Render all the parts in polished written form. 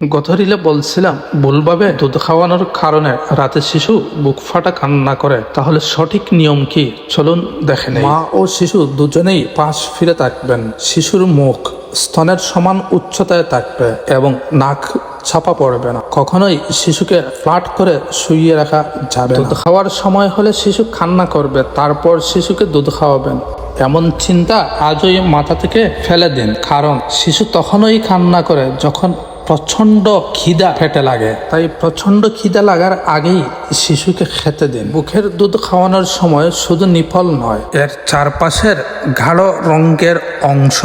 গত রিলে বলছিলাম ভুলভাবে দুধ খাওয়ানোর কারণে রাতে শিশু বুক ফাটা কান্না করে, তাহলে সঠিক নিয়ম কি চলুন দেখে নেই। মা ও শিশু দুজনেই পাশ ফিরে থাকবেন। শিশুর মুখ স্তনের সমান উচ্চতায় থাকবে এবং নাক ছাপা পড়বে না। কখনোই শিশুকে ফ্ল্যাট করে শুইয়ে রাখা যাবে না। দুধ খাওয়ার সময় হলে শিশু কান্না করবে, তারপর শিশুকে দুধ খাওয়াবেন, এমন চিন্তা আজই মাথা থেকে ফেলে দিন। কারণ শিশু তখনই কান্না করে যখন প্রচন্ড খিদা পেটে লাগে। তাই প্রচন্ড খিদা লাগার আগেই শিশুকে খেতে দিন। বুকের দুধ খাওয়ানোর সময় শুধু নিপল নয়, এর চারপাশের গাঢ় রঙের অংশ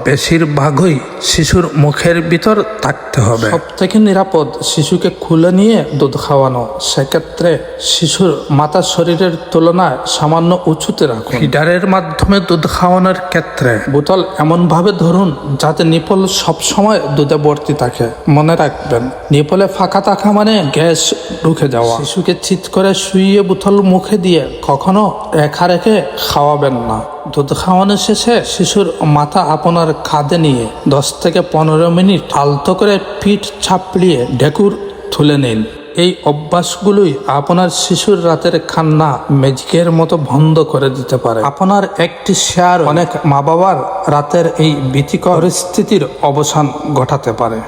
বেশিরভাগই শিশুর মুখের ভিতর থাকতে হবে। সব থেকে নিরাপদ শিশুকে খুলে নিয়ে দুধ খাওয়ানো। সেক্ষেত্রে শিশুর মাথা শরীরের তুলনায় সামান্য উঁচুতে রাখুন। ফিডারের মাধ্যমে দুধ খাওয়ানোর ক্ষেত্রে বোতল এমনভাবে ধরুন যাতে নিপল সবসময় দুধে ভর্তি থাকে। মনে রাখবেন, নিপলে ফাঁকা থাকা মানে গ্যাস ঢুকে যাওয়া। শিশুকে চিৎ করে শুইয়ে বোতল মুখে দিয়ে কখনো একা রেখে খাওয়াবেন না। দুধ খাওয়ানো শেষে শিশুর মাথা আপনার কাঁধে নিয়ে 10 থেকে 15 মিনিট আলতো করে পিঠ চাপড়িয়ে ঢেকুর তুলে নিন। এই অভ্যাসগুলোই আপনার শিশুর রাতের কান্না ম্যাজিকের মতো বন্ধ করে দিতে পারে। আপনার একটি শেয়ার অনেক মা বাবার রাতের এই ভীতিকর পরিস্থিতির অবসান ঘটাতে পারে।